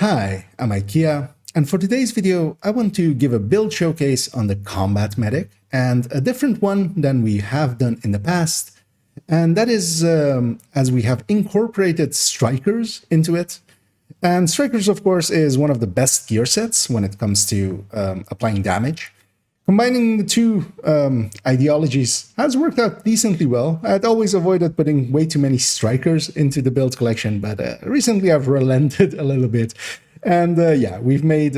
Hi, I'm IKEA, and for today's video I want to give a build showcase on the Combat Medic, and a different one than we have done in the past, and that is as we have incorporated Strikers into it. And Strikers, of course, is one of the best gear sets when it comes to applying damage. Combining the two ideologies has worked out decently well. I'd always avoided putting way too many Strikers into the build collection, but recently I've relented a little bit. And yeah, we've made,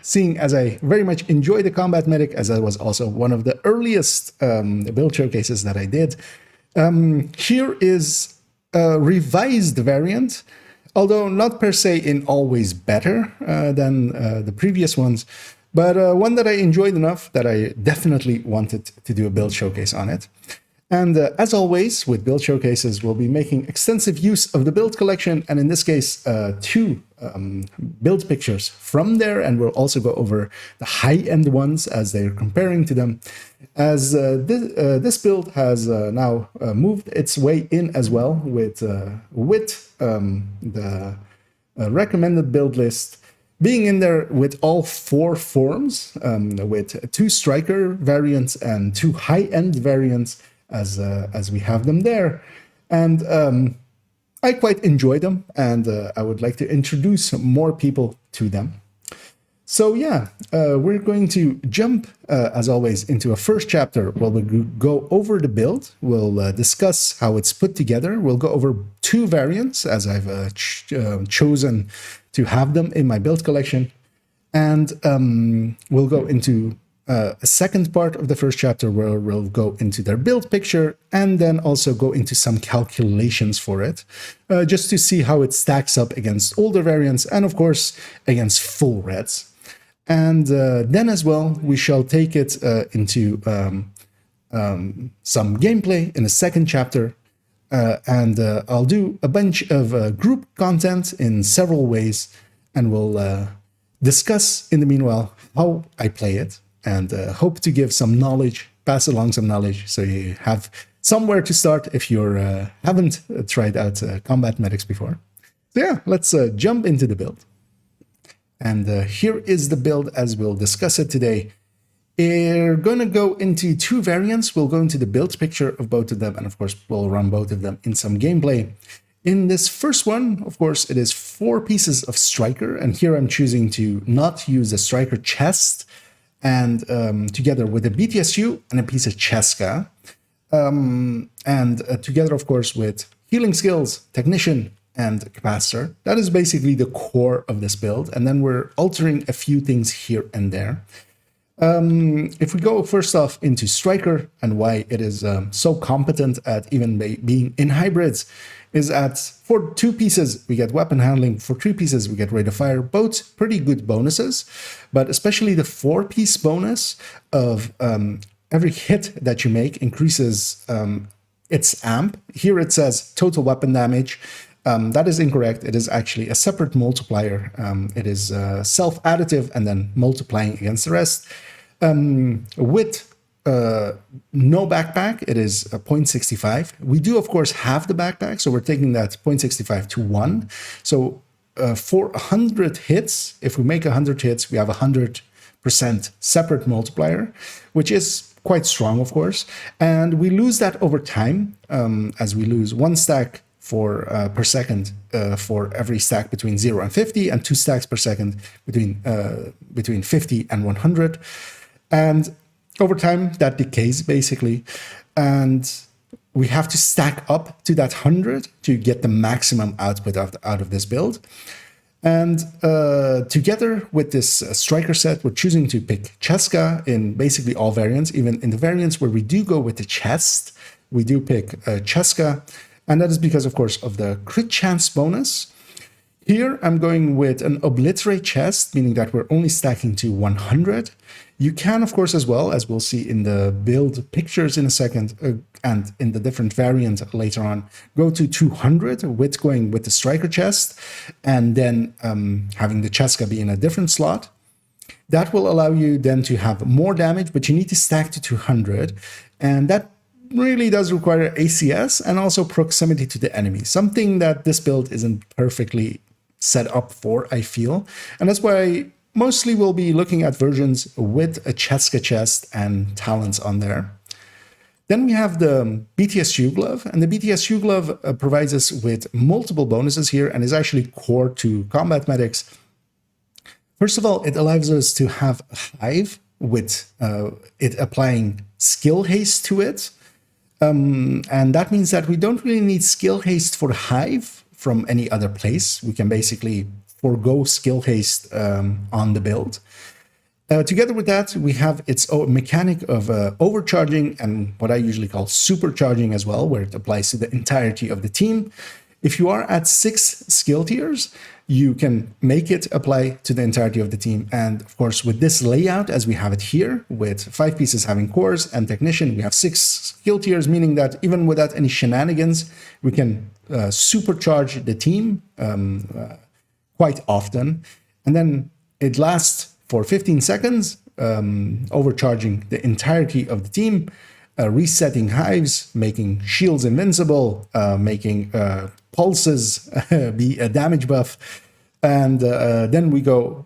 seeing as I very much enjoy the Combat Medic, as that was also one of the earliest build showcases that I did, here is a revised variant, although not per se in always better than the previous ones, but one that I enjoyed enough that I definitely wanted to do a build showcase on it. And as always, with build showcases, we'll be making extensive use of the build collection, and in this case, two build pictures from there, and we'll also go over the high-end ones as they're comparing to them, as this build has now moved its way in as well with the recommended build list being in there with all four forms, with two striker variants and two high-end variants as we have them there. And I quite enjoy them, and I would like to introduce more people to them. So yeah, we're going to jump, as always, into a first chapter where we'll go over the build. We'll discuss how it's put together. We'll go over two variants, as I've chosen to have them in my build collection. And we'll go into a second part of the first chapter where we'll go into their build picture and then also go into some calculations for it, just to see how it stacks up against older variants and, of course, against full reds. And then as well, we shall take it into some gameplay in the second chapter. And I'll do a bunch of group content in several ways, and we'll discuss in the meanwhile how I play it, and hope to give some knowledge, pass along some knowledge, so you have somewhere to start if you haven't tried out Combat Medics before. So yeah, let's jump into the build. And here is the build as we'll discuss it today. We're going to go into two variants. We'll go into the build picture of both of them, and of course, we'll run both of them in some gameplay. In this first one, of course, it is 4 pieces of striker, and here I'm choosing to not use a striker chest, and together with a BTSU and a piece of Cheska, and together, of course, with healing skills, technician, and capacitor. That is basically the core of this build, and then we're altering a few things here and there. If we go first off into Striker and why it is so competent at even being in hybrids, is at for 2 pieces we get weapon handling, for 3 pieces we get rate of fire, both pretty good bonuses, but especially the 4-piece bonus of every hit that you make increases its amp. Here it says total weapon damage. That is incorrect. It is actually a separate multiplier. It is self-additive and then multiplying against the rest. With no backpack, it is 0.65. We do, of course, have the backpack, so we're taking that 0.65 to 1. So for 100 hits, if we make 100 hits, we have 100% separate multiplier, which is quite strong, of course. And we lose that over time, as we lose 1 stack per second for every stack between 0 and 50, and 2 stacks per second between 50 and 100. And over time, that decays, basically. And we have to stack up to that 100 to get the maximum output out of this build. And together with this striker set, we're choosing to pick Cheska in basically all variants. Even in the variants where we do go with the chest, we do pick Cheska. And that is because, of course, of the crit chance bonus. Here, I'm going with an obliterate chest, meaning that we're only stacking to 100. You can, of course, as well, as we'll see in the build pictures in a second, and in the different variant later on, go to 200 with going with the striker chest, and then having the Cheska be in a different slot. That will allow you then to have more damage, but you need to stack to 200, and that really does require ACS and also proximity to the enemy, something that this build isn't perfectly set up for, I feel. And that's why I mostly will be looking at versions with a Cheska chest and talents on there. Then we have the BTSU glove, and the BTSU glove provides us with multiple bonuses here and is actually core to combat medics. First of all, it allows us to have a hive with it applying skill haste to it. And that means that we don't really need skill haste for the hive from any other place. We can basically forego skill haste on the build. Together with that, we have its own mechanic of overcharging and what I usually call supercharging as well, where it applies to the entirety of the team. If you are at 6 skill tiers, you can make it apply to the entirety of the team. And of course, with this layout, as we have it here, with 5 pieces having cores and technician, we have 6 skill tiers, meaning that even without any shenanigans, we can supercharge the team quite often. And then it lasts for 15 seconds, overcharging the entirety of the team, resetting hives, making shields invincible, making pulses be a damage buff. And then we go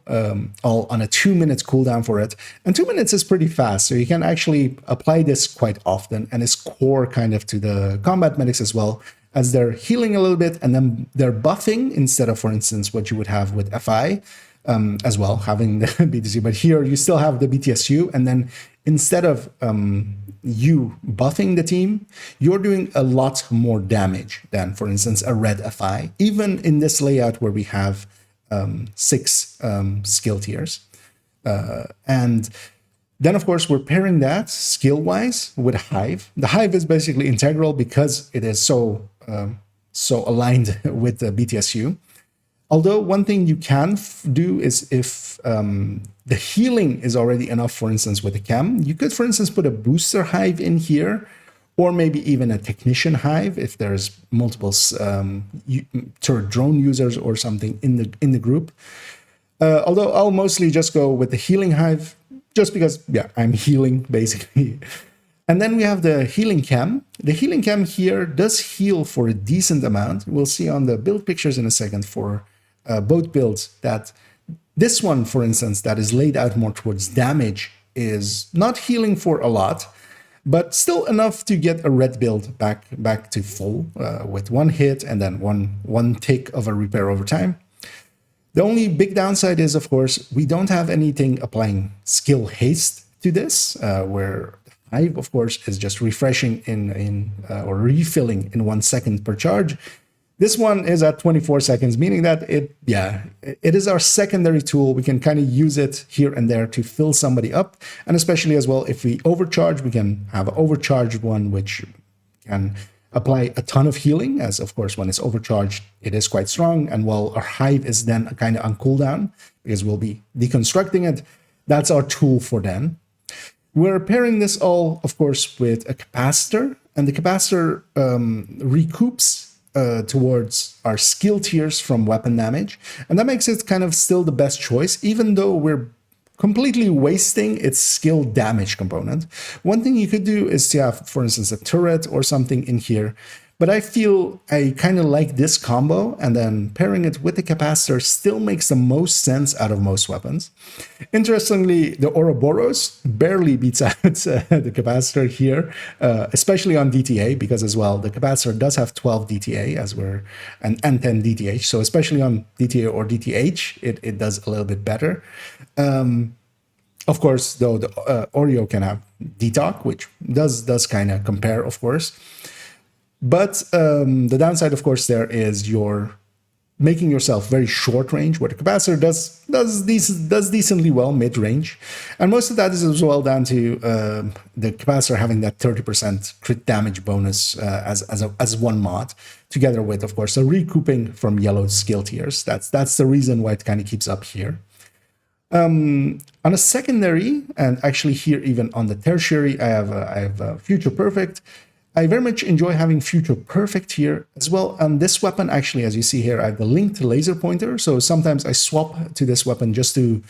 all on a 2 minutes cooldown for it. And 2 minutes is pretty fast, so you can actually apply this quite often, and is core kind of to the combat medics as well, as they're healing a little bit and then they're buffing instead of, for instance, what you would have with FI. As well, having the BTSU, but here you still have the BTSU, and then instead of you buffing the team, you're doing a lot more damage than, for instance, a red FI, even in this layout where we have 6 skill tiers. And then, of course, we're pairing that skill-wise with a hive. The hive is basically integral because it is so aligned with the BTSU. Although one thing you can do is if the healing is already enough, for instance, with a chem, you could, for instance, put a booster hive in here, or maybe even a technician hive if there's multiple turret drone users or something in the group. Although I'll mostly just go with the healing hive, just because, yeah, I'm healing basically. And then we have the healing chem. The healing chem here does heal for a decent amount. We'll see on the build pictures in a second for both builds that this one, for instance, that is laid out more towards damage is not healing for a lot, but still enough to get a red build back to full with 1 hit and then one tick of a repair over time. The only big downside is, of course, we don't have anything applying skill haste to this, where Hive, of course, is just refreshing or refilling in 1 second per charge. This one is at 24 seconds, meaning that it is our secondary tool. We can kind of use it here and there to fill somebody up. And especially as well, if we overcharge, we can have an overcharged one, which can apply a ton of healing, as of course, when it's overcharged, it is quite strong. And while our Hive is then kind of on cooldown, because we'll be deconstructing it, that's our tool for then. We're pairing this all, of course, with a capacitor, and the capacitor recoups towards our skill tiers from weapon damage. And that makes it kind of still the best choice, even though we're completely wasting its skill damage component. One thing you could do is to have, for instance, a turret or something in here. But I feel I kind of like this combo, and then pairing it with the capacitor still makes the most sense out of most weapons. Interestingly, the Ouroboros barely beats out the capacitor here, especially on DTA, because as well, the capacitor does have 12 DTA and 10 DTH. So especially on DTA or DTH, it does a little bit better. Of course, though, the Oreo can have DTOC, which does kind of compare, of course. But the downside, of course, there is you're making yourself very short range, where the capacitor does decently well mid range, and most of that is as well down to the capacitor having that 30% crit damage bonus as one mod, together with, of course, a recouping from yellow skill tiers. That's the reason why it kind of keeps up here. On a secondary, and actually here even on the tertiary, I have Future Perfect. I very much enjoy having Future Perfect here as well. On this weapon, actually, as you see here, I have the linked laser pointer. So sometimes I swap to this weapon just to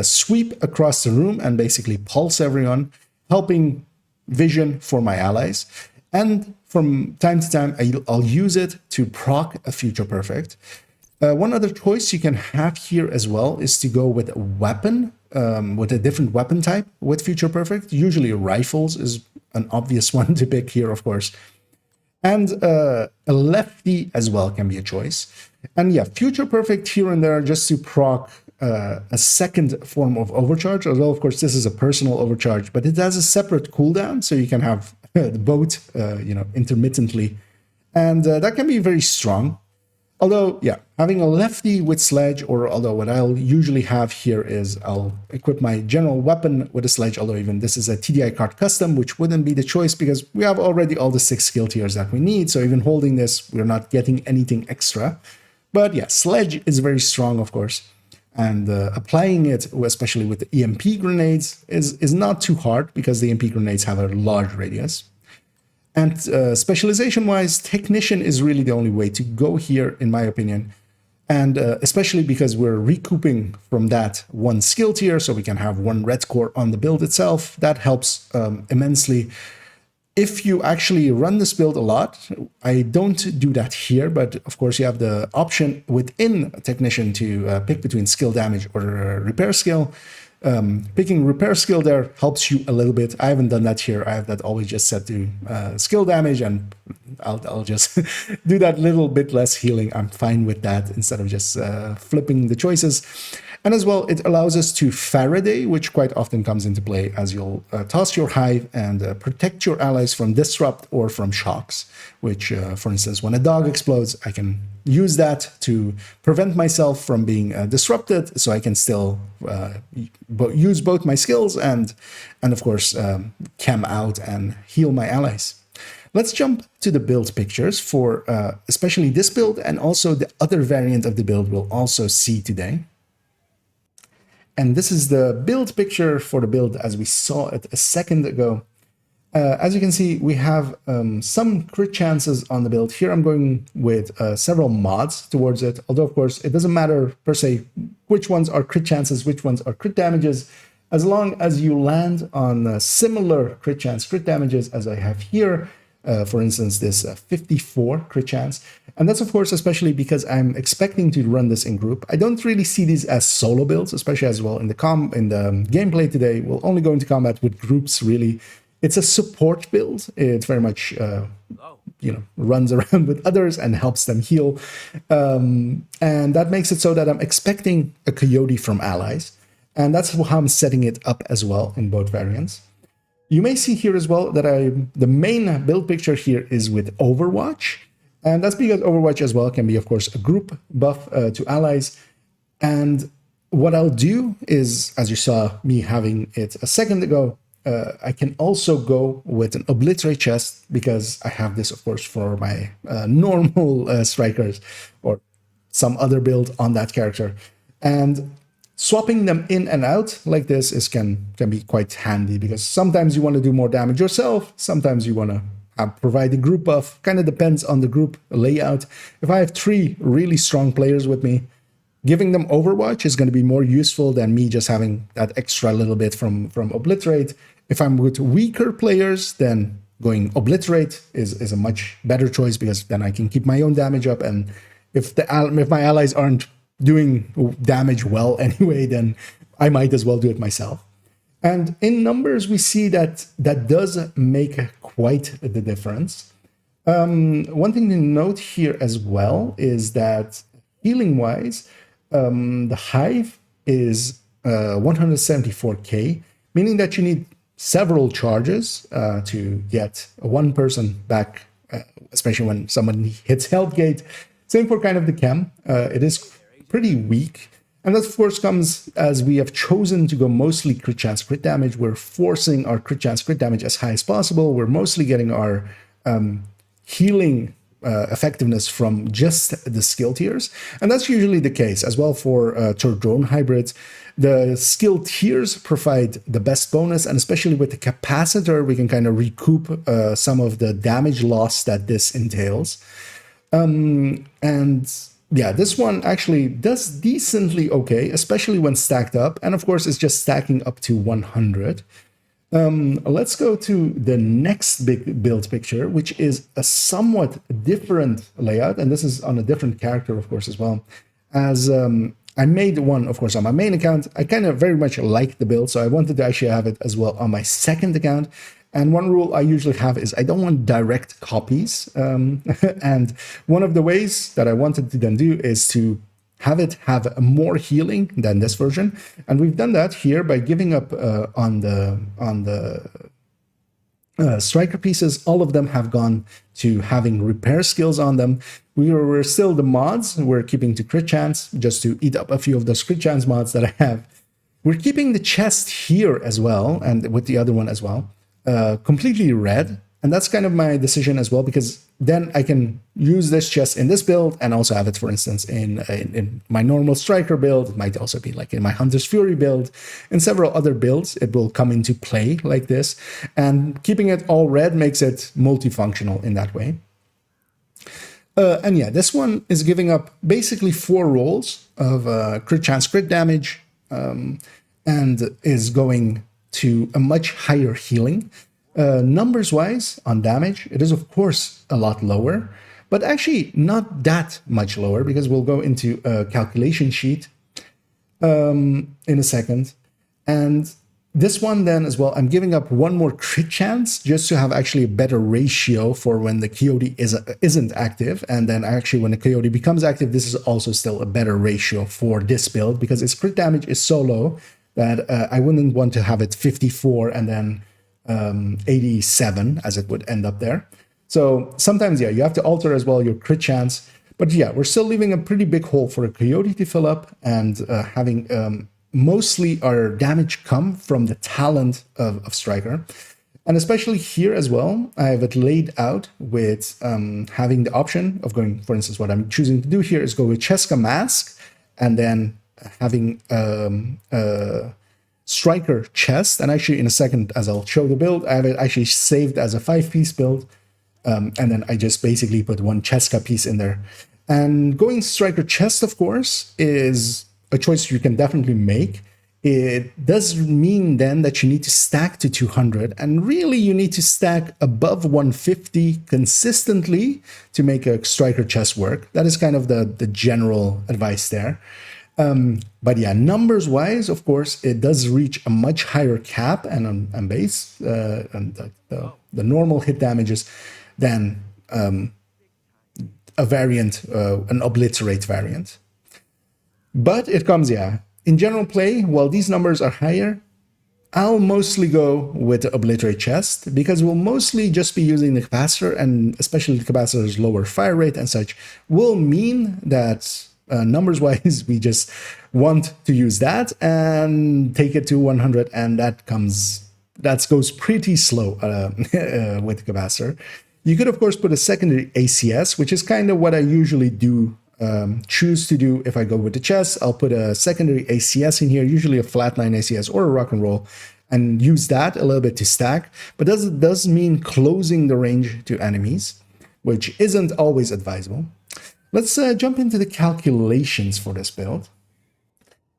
sweep across the room and basically pulse everyone, helping vision for my allies. And from time to time, I'll use it to proc a Future Perfect. One other choice you can have here as well is to go with a weapon, with a different weapon type with Future Perfect. Usually rifles is an obvious one to pick here, of course. And a lefty as well can be a choice. And yeah, Future Perfect here and there just to proc a second form of overcharge, although of course this is a personal overcharge, but it has a separate cooldown, so you can have both, intermittently. And that can be very strong. Although, yeah, having a lefty with sledge, or although what I'll usually have here is I'll equip my general weapon with a sledge, although even this is a TDI card custom, which wouldn't be the choice because we have already all the 6 skill tiers that we need. So even holding this, we're not getting anything extra. But yeah, sledge is very strong, of course. And applying it, especially with the EMP grenades, is not too hard because the EMP grenades have a large radius. And specialization-wise, Technician is really the only way to go here, in my opinion. And especially because we're recouping from that one skill tier, so we can have one red core on the build itself. That helps immensely. If you actually run this build a lot, I don't do that here, but of course you have the option within Technician to pick between skill damage or repair skill. Picking repair skill there helps you a little bit. I haven't done that here. I have that always just set to skill damage, and I'll just do that little bit less healing. I'm fine with that instead of just flipping the choices. And as well, it allows us to Faraday, which quite often comes into play as you'll toss your hive and protect your allies from disrupt or from shocks, which, for instance, when a dog explodes, I can use that to prevent myself from being disrupted, so I can still use both my skills and of course, cam out and heal my allies. Let's jump to the build pictures for especially this build and also the other variant of the build we'll also see today. And this is the build picture for the build as we saw it a second ago. As you can see, we have some crit chances on the build. Here I'm going with several mods towards it, although of course it doesn't matter per se which ones are crit chances, which ones are crit damages, as long as you land on similar crit chance, crit damages as I have here. For instance, this 54 crit chance. And that's, of course, especially because I'm expecting to run this in group. I don't really see these as solo builds, especially as well in the gameplay today. We'll only go into combat with groups, really. It's a support build. It very much, runs around with others and helps them heal. And that makes it so that I'm expecting a coyote from allies. And that's how I'm setting it up as well in both variants. You may see here as well that the main build picture here is with Overwatch. And that's because Overwatch as well can be, of course, a group buff to allies. And what I'll do is, as you saw me having it a second ago, I can also go with an Obliterate chest because I have this, of course, for my normal strikers or some other build on that character. And swapping them in and out like this can be quite handy because sometimes you want to do more damage yourself, sometimes you want to provide a group buff. Kind of depends on the group layout. If I have 3 really strong players with me, giving them Overwatch is going to be more useful than me just having that extra little bit from Obliterate. If I'm with weaker players, then going Obliterate is a much better choice because then I can keep my own damage up. And if my allies aren't doing damage well anyway, then I might as well do it myself. And in numbers, we see that does make quite the difference. One thing to note here as well is that healing-wise, the hive is 174k, meaning that you need several charges to get one person back, especially when someone hits health gate. Same for kind of the chem. It is pretty weak. And that, of course, comes as we have chosen to go mostly crit chance, crit damage. We're forcing our crit chance, crit damage as high as possible. We're mostly getting our healing effectiveness from just the skill tiers. And that's usually the case as well for drone hybrids. The skill tiers provide the best bonus, and especially with the capacitor, we can kind of recoup some of the damage loss that this entails. And yeah, this one actually does decently okay, especially when stacked up. And of course, it's just stacking up to 100. Let's go to the next big build picture, which is a somewhat different layout. And this is on a different character, of course, as well. as I made one, of course, on my main account. I kind of very much like the build, so I wanted to actually have it as well on my second account. And one rule I usually have is I don't want direct copies. And one of the ways that I wanted to then do is to have it have more healing than this version. And we've done that here by giving up on the striker pieces. All of them have gone to having repair skills on them. We're still the mods. We're keeping to crit chance just to eat up a few of those crit chance mods that I have. We're keeping the chest here as well, and with the other one as well, completely red. And that's kind of my decision as well, because then I can use this chest in this build and also have it, for instance, in my normal striker build. It might also be like in my Hunter's Fury build. In several other builds, it will come into play like this. And keeping it all red makes it multifunctional in that way. And yeah, this one is giving up basically 4 rolls of crit chance, crit damage, and is going to a much higher healing. Numbers-wise, on damage, it is of course a lot lower, but actually not that much lower, because we'll go into a calculation sheet in a second. And this one then as well, I'm giving up 1 more crit chance just to have actually a better ratio for when the coyote isn't active. And then actually when the coyote becomes active, this is also still a better ratio for this build, because its crit damage is so low that I wouldn't want to have it 54 and then 87 as it would end up there. So sometimes, yeah, you have to alter as well your crit chance. But yeah, we're still leaving a pretty big hole for a coyote to fill up, and having mostly our damage come from the talent of Striker. And especially here as well, I have it laid out with having the option of going, for instance, what I'm choosing to do here is go with Cheska Mask, and then having Striker chest. And actually in a second, as I'll show the build, I have it actually saved as a 5-piece build. And then I just basically put 1 Cheska piece in there. And going Striker chest, of course, is a choice you can definitely make. It does mean then that you need to stack to 200, and really you need to stack above 150 consistently to make a Striker chest work. That is kind of the general advice there. But yeah, numbers wise, of course, it does reach a much higher cap and base and the normal hit damages than a variant, an obliterate variant. But it comes, yeah, in general play, while these numbers are higher, I'll mostly go with the obliterate chest, because we'll mostly just be using the capacitor, and especially the capacitor's lower fire rate and such will mean that numbers wise, we just want to use that and take it to 100, and that goes pretty slow with the capacitor. You could of course put a secondary ACS, which is kind of what I usually do, choose to do if I go with the chest. I'll put a secondary ACS in here, usually a flatline ACS or a rock and roll, and use that a little bit to stack. But that does mean closing the range to enemies, which isn't always advisable. Let's jump into the calculations for this build.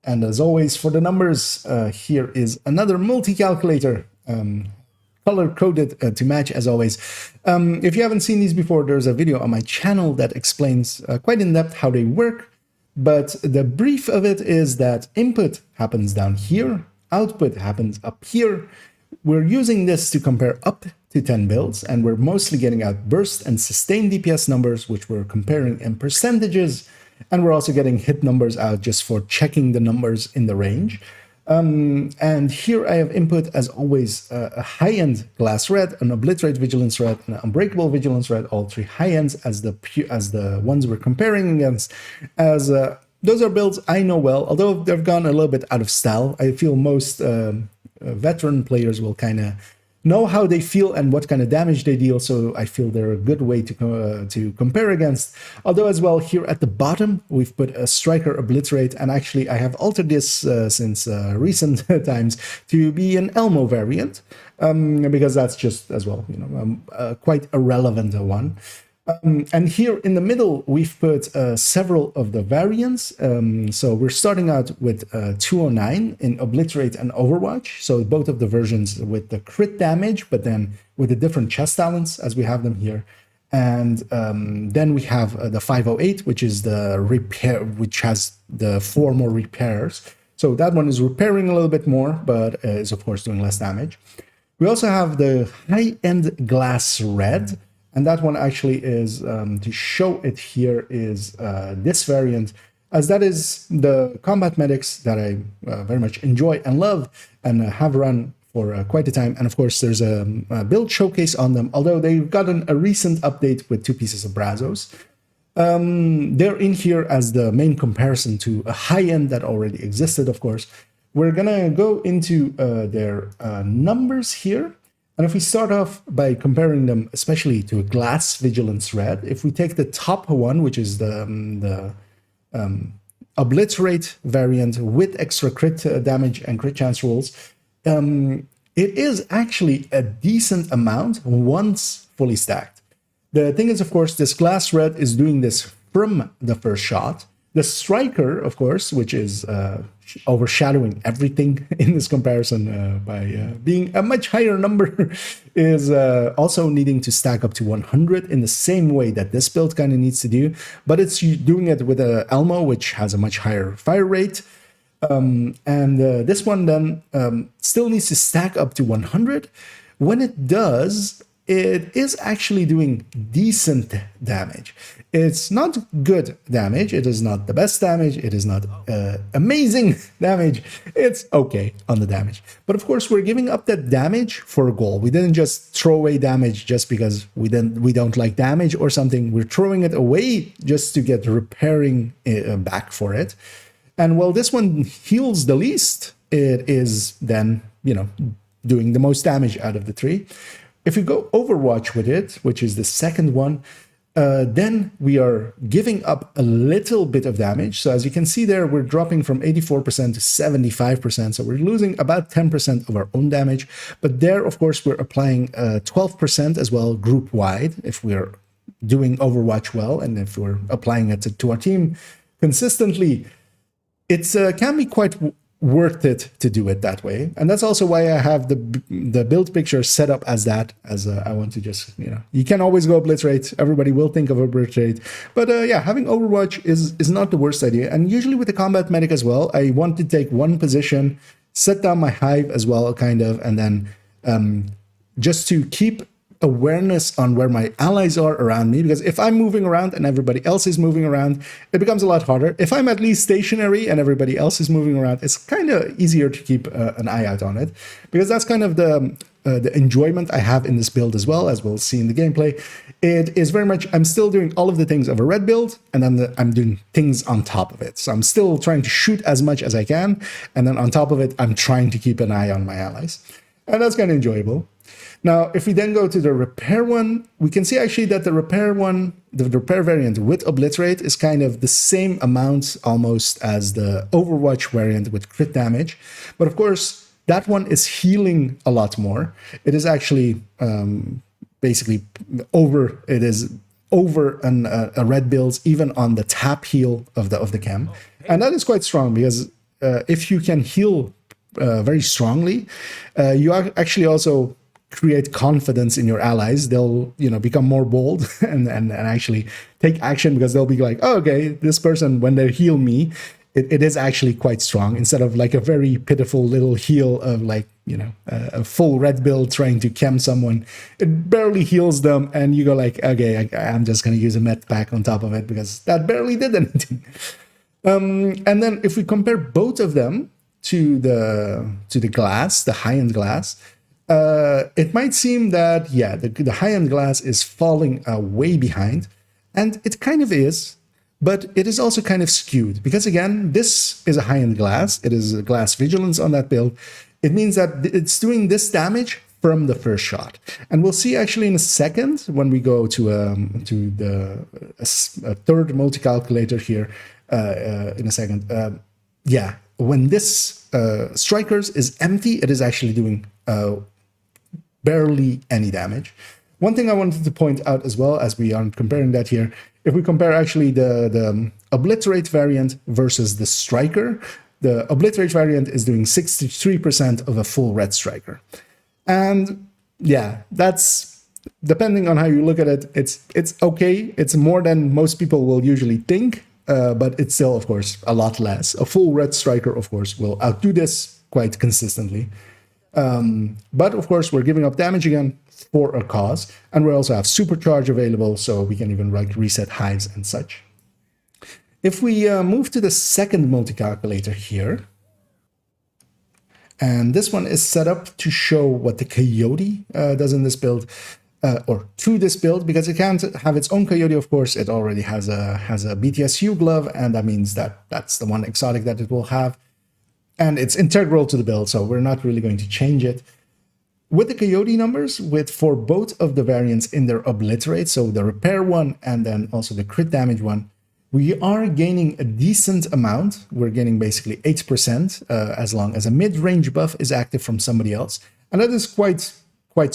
And as always, for the numbers, here is another multi-calculator, color-coded to match as always. If you haven't seen these before, there's a video on my channel that explains quite in depth how they work. But the brief of it is that input happens down here, output happens up here. We're using this to compare up to 10 builds, and we're mostly getting out burst and sustained DPS numbers, which we're comparing in percentages, and we're also getting hit numbers out just for checking the numbers in the range. And here I have input, as always, a high-end glass red, an obliterate vigilance red, and an unbreakable vigilance red, all 3 high ends as the ones we're comparing against. As those are builds I know well, although they've gone a little bit out of style. I feel most veteran players will kind of know how they feel and what kind of damage they deal, so I feel they're a good way to compare against. Although as well, here at the bottom, we've put a Striker Obliterate, and actually I have altered this since recent times to be an Elmo variant, because that's just as well, quite a relevant one. And here in the middle, we've put several of the variants. So we're starting out with 209 in Obliterate and Overwatch. So both of the versions with the crit damage, but then with the different chest talents as we have them here. And then we have the 508, which is the repair, which has the 4 more repairs. So that one is repairing a little bit more, but is of course doing less damage. We also have the high-end glass red, and that one actually is, to show it here, is this variant, as that is the combat medics that I very much enjoy and love and have run for quite a time. And of course, there's a build showcase on them, although they've gotten a recent update with 2 pieces of Brazos. They're in here as the main comparison to a high-end that already existed, of course. We're gonna go into their numbers here. And if we start off by comparing them, especially to a glass vigilance red, if we take the top one, which is the obliterate variant with extra crit damage and crit chance rolls, it is actually a decent amount once fully stacked. The thing is, of course, this glass red is doing this from the first shot. The striker, of course, which is overshadowing everything in this comparison by being a much higher number, is also needing to stack up to 100 in the same way that this build kind of needs to do, but it's doing it with a Elmo, which has a much higher fire rate. And this one then still needs to stack up to 100. When it does, it is actually doing decent damage. It's not good damage. It is not the best damage. It is not amazing damage. It's okay on the damage. But of course, we're giving up that damage for a goal. We didn't just throw away damage just because we don't like damage or something. We're throwing it away just to get repairing back for it. And while this one heals the least, it is then, doing the most damage out of the 3. If we go Overwatch with it, which is the second one, then we are giving up a little bit of damage. So as you can see there, we're dropping from 84% to 75%. So we're losing about 10% of our own damage. But there, of course, we're applying 12% as well group-wide if we're doing Overwatch well. And if we're applying it to our team consistently, it can be quite worth it to do it that way. And that's also why I have the build picture set up as that, as I want to just, you can always go obliterate. Everybody will think of obliterate. But yeah, having Overwatch is not the worst idea. And usually with the combat medic as well, I want to take one position, set down my hive as well, kind of, and then just to keep awareness on where my allies are around me, because if I'm moving around and everybody else is moving around, it becomes a lot harder. If I'm at least stationary and everybody else is moving around, it's kind of easier to keep an eye out on it, because that's kind of the enjoyment I have in this build as well, as we'll see in the gameplay. It is very much, I'm still doing all of the things of a red build, and then I'm doing things on top of it. So I'm still trying to shoot as much as I can, and then on top of it, I'm trying to keep an eye on my allies. And that's kind of enjoyable. Now, if we then go to the repair one, we can see actually that the repair one, the repair variant with obliterate, is kind of the same amount almost as the Overwatch variant with crit damage. But of course, that one is healing a lot more. It is actually basically over. It is over a red build, even on the tap heal of the chem, and that is quite strong, because if you can heal very strongly, you actually also create confidence in your allies. They'll become more bold and actually take action, because they'll be like, oh, okay, this person, when they heal me, it is actually quite strong, instead of like a very pitiful little heal of like a full red build trying to chem someone. It barely heals them, and you go like, okay, I'm just going to use a med pack on top of it, because that barely did anything. And then if we compare both of them to the glass, the high-end glass, it might seem that, yeah, the high-end glass is falling way behind, and it kind of is, but it is also kind of skewed, because again, this is a high-end glass. It is a glass vigilance on that build. It means that it's doing this damage from the first shot, and we'll see actually in a second when we go to a third multi-calculator here in a second. Yeah, when this Strikers is empty, it is actually doing barely any damage. One thing I wanted to point out as well, as we are comparing that here, if we compare actually the obliterate variant versus the striker, the obliterate variant is doing 63% of a full red striker. And yeah, that's depending on how you look at it, it's okay. It's more than most people will usually think, but it's still, of course, a lot less. A full red striker, of course, will outdo this quite consistently. But of course, we're giving up damage again for a cause, and we also have supercharge available, so we can even like reset hives and such. If we move to the second multi-calculator here, and this one is set up to show what the Coyote does in this build, or to this build, because it can't have its own Coyote, of course. It already has a BTSU glove, and that means that that's the one exotic that it will have. And it's integral to the build, so we're not really going to change it. With the Coyote numbers, for both of the variants in their obliterate, so the repair one and then also the crit damage one, we are gaining a decent amount. We're gaining basically 8% as long as a mid-range buff is active from somebody else. And that is quite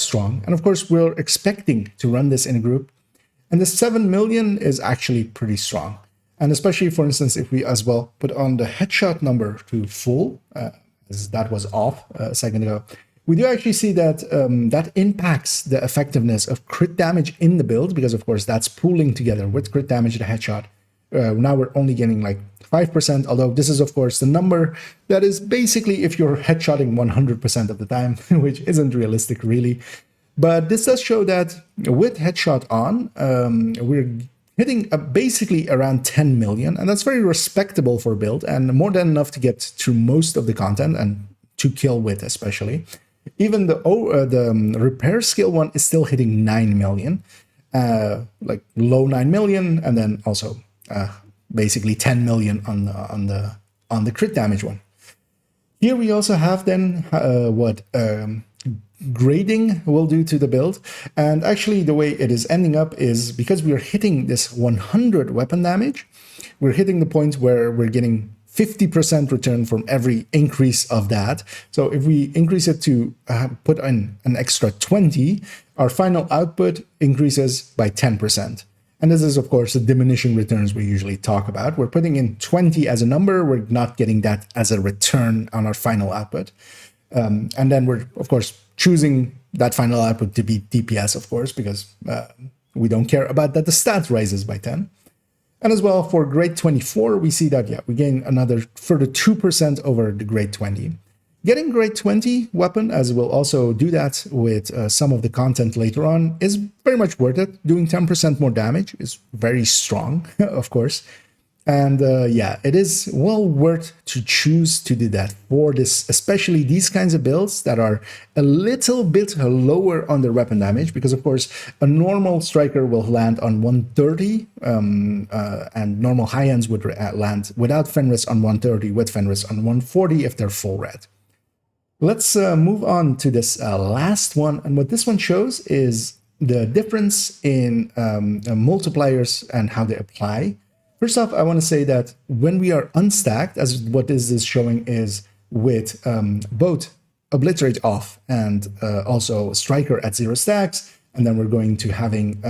strong. And of course, we're expecting to run this in a group. And the 7 million is actually pretty strong. And especially, for instance, if we as well put on the headshot number to full, as that was off a second ago, we do actually see that that impacts the effectiveness of crit damage in the build, because of course that's pooling together with crit damage the headshot. Now we're only getting like 5%, although this is of course the number that is basically if you're headshotting 100% of the time, which isn't realistic really. But this does show that with headshot on, we're hitting basically around 10 million, and that's very respectable for a build, and more than enough to get through most of the content and to kill with especially. Even the repair skill one is still hitting 9 million, like low 9 million, and then also basically 10 million on the crit damage one. Here we also have then what grading will do to the build, and actually the way it is ending up is because we are hitting this 100 weapon damage, we're hitting the point where we're getting 50% return from every increase of that. So if we increase it to put in an extra 20, our final output increases by 10%. And this is, of course, the diminishing returns we usually talk about. We're putting in 20 as a number. We're not getting that as a return on our final output. And then we're, of course, choosing that final output to be DPS, of course, because we don't care about that the stat rises by 10. And as well, for grade 24, we see that, yeah, we gain another further 2% over the grade 20. Getting grade 20 weapon, as we'll also do that with some of the content later on, is very much worth it. Doing 10% more damage is very strong, of course. And yeah, it is well worth to choose to do that for this, especially these kinds of builds that are a little bit lower on the weapon damage, because of course a normal striker will land on 130 and normal high ends would land without Fenris on 130, with Fenris on 140 if they're full red. Let's move on to this last one, and what this one shows is the difference in multipliers and how they apply. First off, I want to say that when we are unstacked, as what this is showing is with both obliterate off and also striker at 0 stacks, and then we're going to having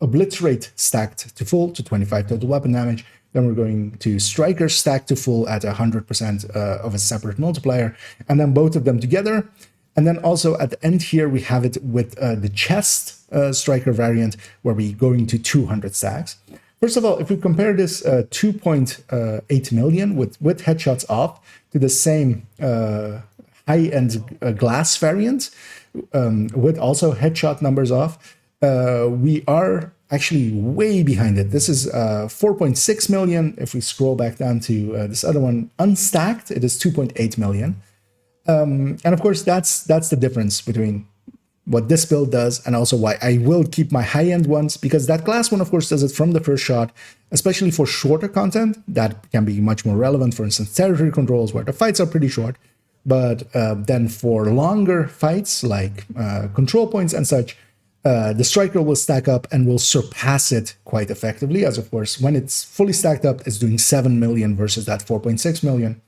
obliterate stacked to full to 25 total weapon damage. Then we're going to striker stacked to full at 100% of a separate multiplier, and then both of them together. And then also at the end here, we have it with the chest striker variant, where we're going to 200 stacks. First of all, if we compare this 2.8 million with headshots off to the same high-end glass variant with also headshot numbers off, we are actually way behind it. This is 4.6 million. If we scroll back down to this other one, unstacked, it is 2.8 million. And of course, that's the difference between what this build does, and also why I will keep my high-end ones, because that glass one, of course, does it from the first shot, especially for shorter content. That can be much more relevant, for instance, territory controls, where the fights are pretty short. But then for longer fights, like control points and such, the striker will stack up and will surpass it quite effectively, as of course, when it's fully stacked up, it's doing 7 million versus that 4.6 million.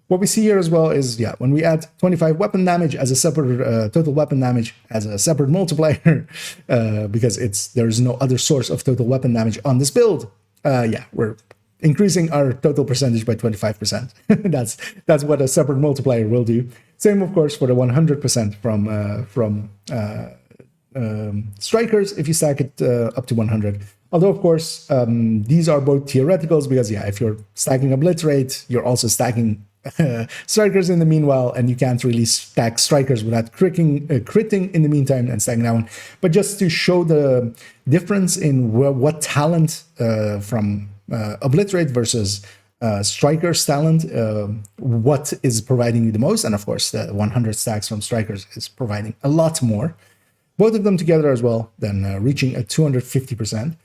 What we see here as well is, yeah, when we add 25 weapon damage as a separate total weapon damage as a separate multiplier, because there's no other source of total weapon damage on this build, yeah, we're increasing our total percentage by 25%. That's what a separate multiplier will do. Same, of course, for the 100% from strikers if you stack it up to 100. Although, of course, these are both theoreticals because, yeah, if you're stacking obliterate, you're also stacking strikers in the meanwhile, and you can't really stack strikers without critting in the meantime and stacking that one. But just to show the difference in what talent from obliterate versus strikers talent, what is providing you the most, and of course the 100 stacks from strikers is providing a lot more. Both of them together as well, then reaching a 250%.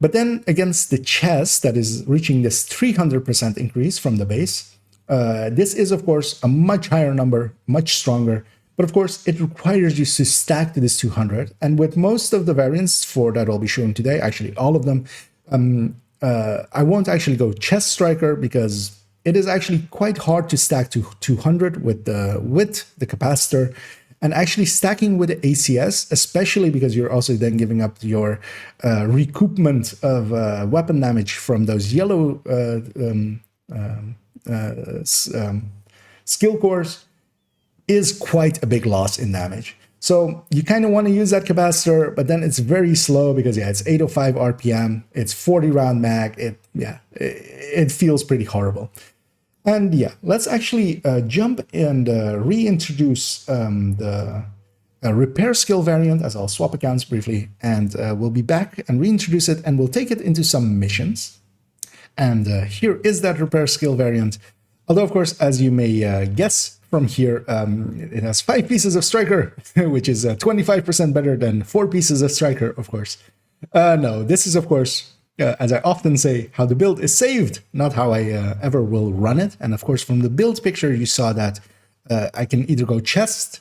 But then against the chess that is reaching this 300% increase from the base, this is, of course, a much higher number, much stronger. But of course, it requires you to stack to this 200. And with most of the variants for that I'll be showing today, actually all of them, I won't actually go chess striker because it is actually quite hard to stack to 200 with the capacitor. And actually stacking with the ACS, especially because you're also then giving up your recoupment of weapon damage from those yellow skill cores, is quite a big loss in damage. So you kind of want to use that capacitor, but then it's very slow because, yeah, it's 805 RPM, it's 40 round mag, it feels pretty horrible. And yeah, let's actually jump and reintroduce the repair skill variant, as I'll swap accounts briefly, and we'll be back and reintroduce it, and we'll take it into some missions. And here is that repair skill variant. Although, of course, as you may guess from here, it has 5 pieces of striker, which is 25% better than 4 pieces of striker, of course. No, this is, of course, as I often say, how the build is saved, not how I ever will run it. And of course, from the build picture, you saw that I can either go chest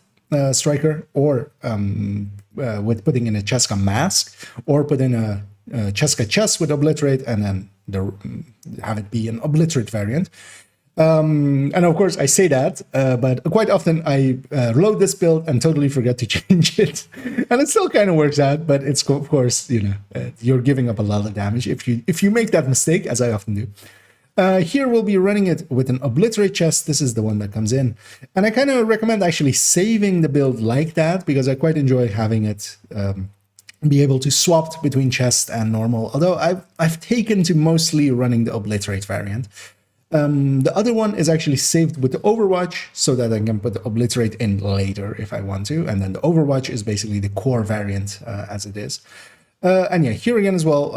striker or with putting in a Cheska mask, or put in a Cheska chest with obliterate and then have it be an obliterate variant. And of course, I say that, but quite often I load this build and totally forget to change it, and it still kind of works out. But it's, of course, you're giving up a lot of damage if you make that mistake, as I often do. Here we'll be running it with an obliterate chest. This is the one that comes in, and I kind of recommend actually saving the build like that because I quite enjoy having it be able to swap between chest and normal. Although I've taken to mostly running the obliterate variant. The other one is actually saved with the Overwatch so that I can put the obliterate in later if I want to. And then the Overwatch is basically the core variant as it is. And yeah, here again as well,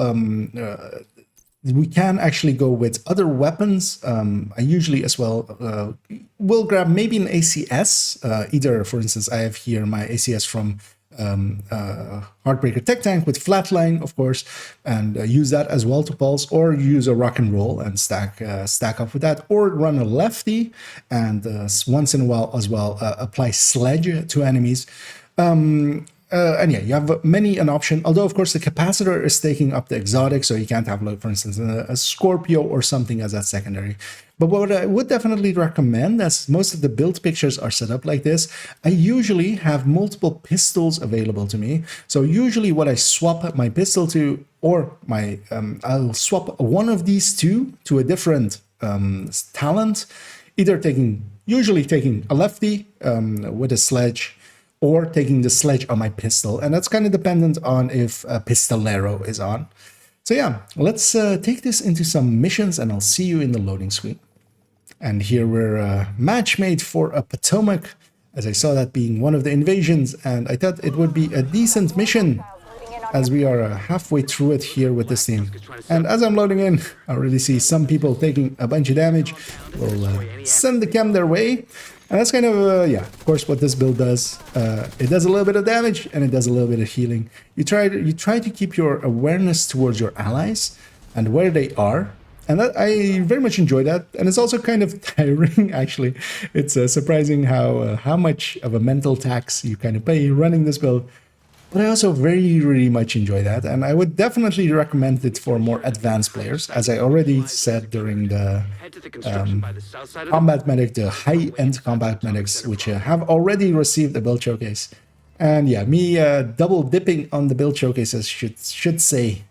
we can actually go with other weapons. I usually as well will grab maybe an ACS. Either, for instance, I have here my ACS from Heartbreaker Tech Tank with flatline, of course, and use that as well to pulse, or use a rock and roll and stack up with that, or run a lefty and once in a while as well apply sledge to enemies. And yeah, you have many an option, although of course the capacitor is taking up the exotic, so you can't have, like, for instance, a Scorpio or something as that secondary. But what I would definitely recommend, as most of the build pictures are set up like this, I usually have multiple pistols available to me. So usually what I swap my pistol to, or my I'll swap one of these two to a different talent, either usually taking a lefty with a sledge, or taking the sledge on my pistol. And that's kind of dependent on if a pistolero is on. So yeah, let's take this into some missions, and I'll see you in the loading screen. And here we're match made for a Potomac, as I saw that being one of the invasions, and I thought it would be a decent mission, as we are halfway through it here with this team. And as I'm loading in, I already see some people taking a bunch of damage. We'll send the chem their way. And that's kind of, yeah, of course, what this build does. It does a little bit of damage, and it does a little bit of healing. You try to keep your awareness towards your allies and where they are. And that, I very much enjoy that. And it's also kind of tiring, actually. It's surprising how much of a mental tax you kind of pay running this build. But I also very much enjoy that, and I would definitely recommend it for more advanced players, as I already said during the combat medic, the high-end combat medics, which have already received the build showcase. And yeah, me double dipping on the build showcases should say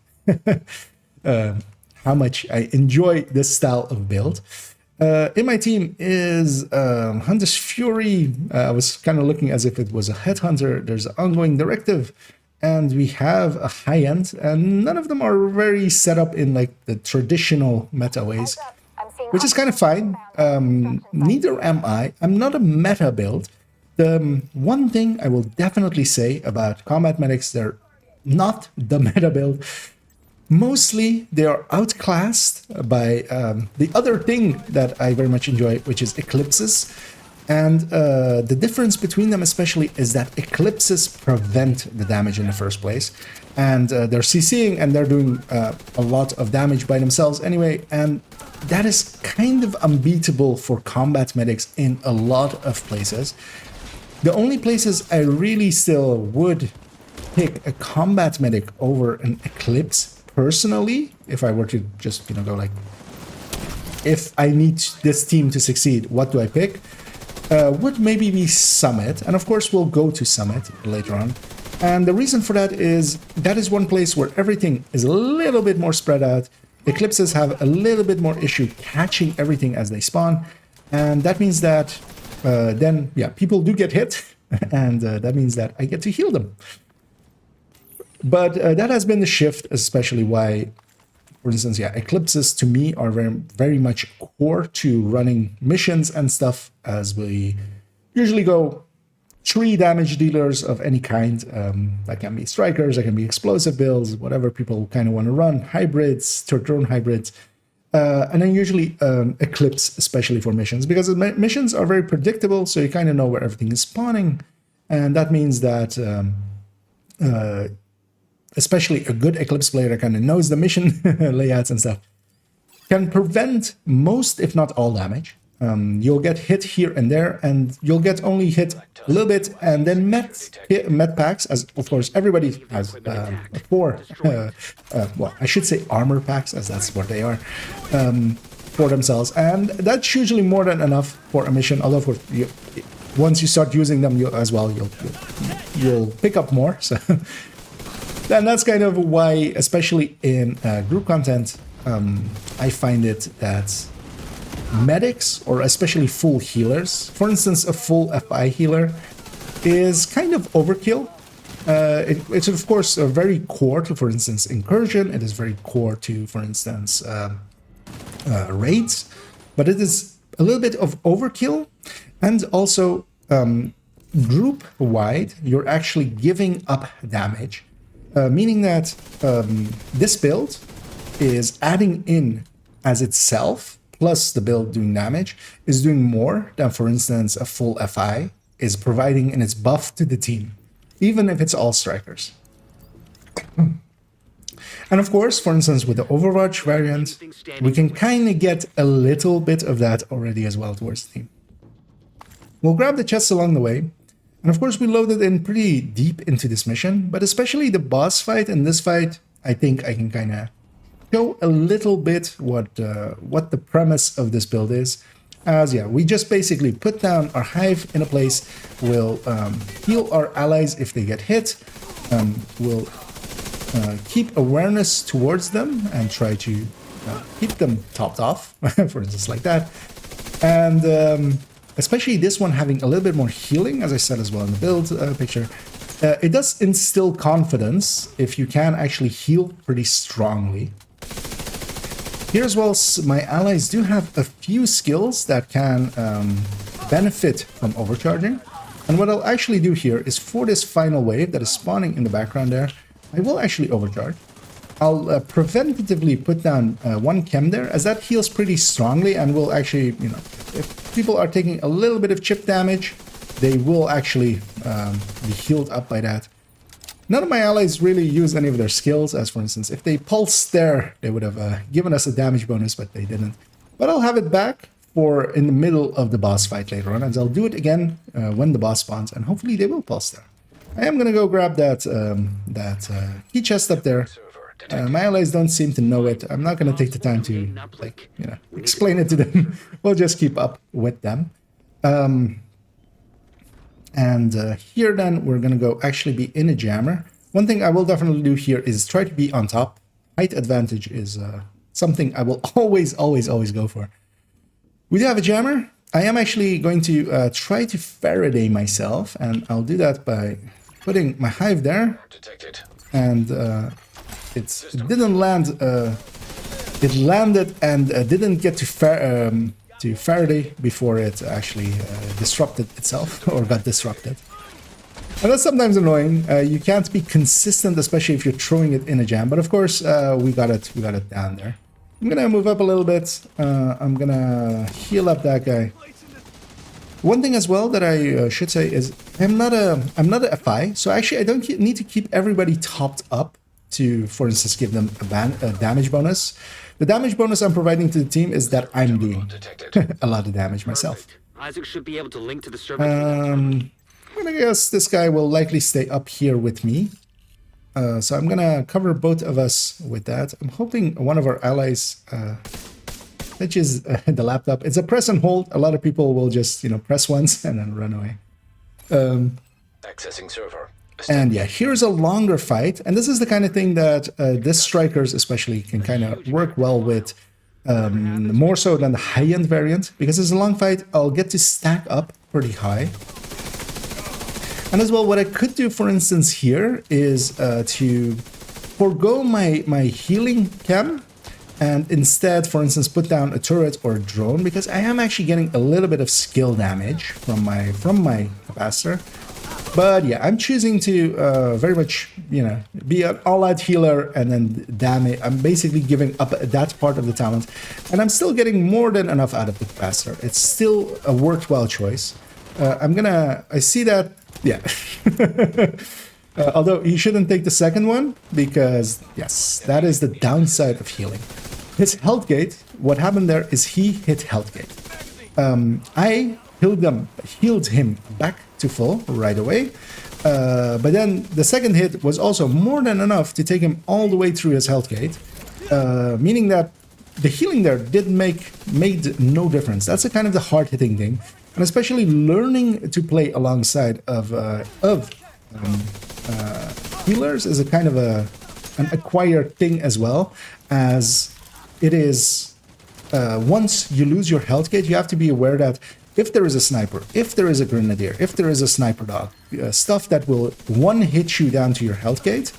how much I enjoy this style of build. In my team is Hunter's Fury. I was kind of looking as if it was a headhunter. There's an ongoing directive, and we have a high end, and none of them are very set up in like the traditional meta ways, which is kind of fine. Neither am I. I'm not a meta build. The one thing I will definitely say about combat medics, they're not the meta build. Mostly they are outclassed by the other thing that I very much enjoy, which is eclipses. And the difference between them especially is that eclipses prevent the damage in the first place. And they're CCing and they're doing a lot of damage by themselves anyway. And that is kind of unbeatable for combat medics in a lot of places. The only places I really still would pick a combat medic over an eclipse personally, if I were to just, go like, if I need this team to succeed, what do I pick? Would maybe be Summit. And of course, we'll go to Summit later on. And the reason for that is one place where everything is a little bit more spread out. Eclipses have a little bit more issue catching everything as they spawn. And that means that then, people do get hit. And that means that I get to heal them. But that has been the shift, especially why, for instance, eclipses to me are very, very much core to running missions and stuff, as we usually go 3 damage dealers of any kind. That can be strikers, that can be explosive builds, whatever people kind of want to run, hybrids, drone hybrids, and then usually eclipse, especially for missions, because missions are very predictable, so you kind of know where everything is spawning, and that means that especially a good Eclipse player that kind of knows the mission layouts and stuff, can prevent most, if not all, damage. You'll get hit here and there, and you'll get only hit a little bit, and then med packs, as of course everybody has 4, well, I should say armor packs, as that's what they are, for themselves, and that's usually more than enough for a mission, although for you, once you start using them you'll pick up more, so... And that's kind of why, especially in group content, I find it that medics, or especially full healers, for instance, a full FI healer, is kind of overkill. It's of course very core to, for instance, incursion. It is very core to, for instance, raids, but it is a little bit of overkill, and also group-wide, you're actually giving up damage. Meaning that this build is adding in as itself, plus the build doing damage, is doing more than, for instance, a full FI is providing in its buff to the team, even if it's all strikers. And of course, for instance, with the Overwatch variant, we can kind of get a little bit of that already as well towards the team. We'll grab the chests along the way. And of course, we loaded in pretty deep into this mission, but especially the boss fight and this fight, I think I can kind of show a little bit what the premise of this build is. As we just basically put down our hive in a place, we'll heal our allies if they get hit, we'll keep awareness towards them and try to keep them topped off, for instance, like that. And especially this one having a little bit more healing, as I said as well in the build picture. It does instill confidence if you can actually heal pretty strongly. Here as well, my allies do have a few skills that can benefit from overcharging. And what I'll actually do here is for this final wave that is spawning in the background there, I will actually overcharge. I'll preventatively put down 1 chem there, as that heals pretty strongly and will actually, if people are taking a little bit of chip damage, they will actually be healed up by that. None of my allies really use any of their skills, as for instance, if they pulse there, they would have given us a damage bonus, but they didn't. But I'll have it back for in the middle of the boss fight later on, and I'll do it again when the boss spawns, and hopefully they will pulse there. I am going to go grab that key chest up there. My allies don't seem to know it. I'm not going to take the time to, explain it to them. We'll just keep up with them. And here then, we're going to go actually be in a jammer. One thing I will definitely do here is try to be on top. Height advantage is something I will always go for. We do have a jammer. I am actually going to try to Faraday myself, and I'll do that by putting my hive there. And it didn't land. It landed and didn't get to Faraday before it actually disrupted itself or got disrupted. And that's sometimes annoying. You can't be consistent, especially if you're throwing it in a jam. But of course, we got it down there. I'm gonna move up a little bit. I'm gonna heal up that guy. One thing as well that I should say is I'm not a FI, so actually I don't need to keep everybody topped up to, for instance, give them a damage bonus. The damage bonus I'm providing to the team is that I'm doing a lot of damage myself. Isaac should be able to link to the server. I guess this guy will likely stay up here with me. So I'm gonna cover both of us with that. I'm hoping one of our allies touches the laptop. It's a press and hold. A lot of people will just, you know, press once and then run away. Accessing server. And yeah, here's a longer fight. And this is the kind of thing that this Strikers especially can kind of work well with, more so than the high-end variant. Because it's a long fight, I'll get to stack up pretty high. And as well, what I could do, for instance, here is to forego my healing chem and instead, for instance, put down a turret or a drone, because I am actually getting a little bit of skill damage from my capacitor. But yeah, I'm choosing to very much, you know, be an all-out healer and then damage. I'm basically giving up that part of the talent, and I'm still getting more than enough out of the capacitor. It's still a worthwhile choice. I see that. Yeah. Although you shouldn't take the second one, because yes, that is the downside of healing. His health gate, what happened there is he hit health gate. I healed him back to full right away. But then the second hit was also more than enough to take him all the way through his health gate, meaning that the healing there made no difference. That's a kind of the hard-hitting thing. And especially learning to play alongside of healers is a kind of an acquired thing as well, as it is once you lose your health gauge, you have to be aware that if there is a sniper, if there is a grenadier, if there is a sniper dog, stuff that will hit you down to your health gate.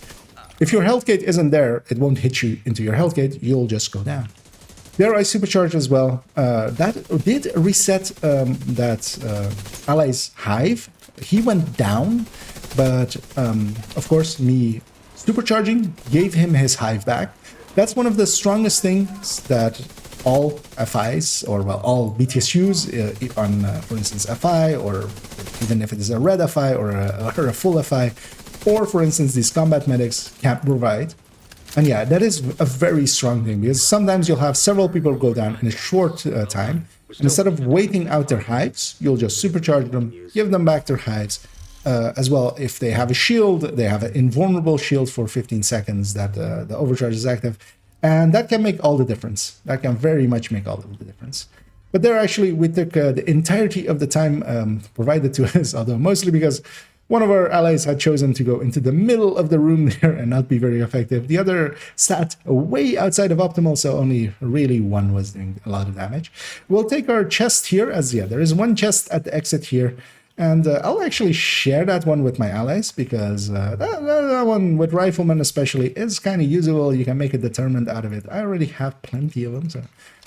If your health gate isn't there, it won't hit you into your health gate, you'll just go down. There I supercharged as well. That did reset that ally's hive. He went down, but of course me supercharging gave him his hive back. That's one of the strongest things that all FIs, or well, all BTSUs on, for instance, FI, or even if it is a red FI or a full FI, or for instance these combat medics can provide. And yeah, that is a very strong thing, because sometimes you'll have several people go down in a short time, and instead of waiting out their hives, you'll just supercharge them, give them back their hives. As well, if they have a shield, they have an invulnerable shield for 15 seconds that the overcharge is active, and that can make all the difference. That can very much make all of the difference. But there actually, we took the entirety of the time provided to us, although mostly because one of our allies had chosen to go into the middle of the room there and not be very effective. The other sat way outside of optimal, so only really one was doing a lot of damage. We'll take our chest here, as yeah, there is one chest at the exit here. And I'll actually share that one with my allies, because that one with riflemen especially is kind of usable. You can make a determined out of it. I already have plenty of them, so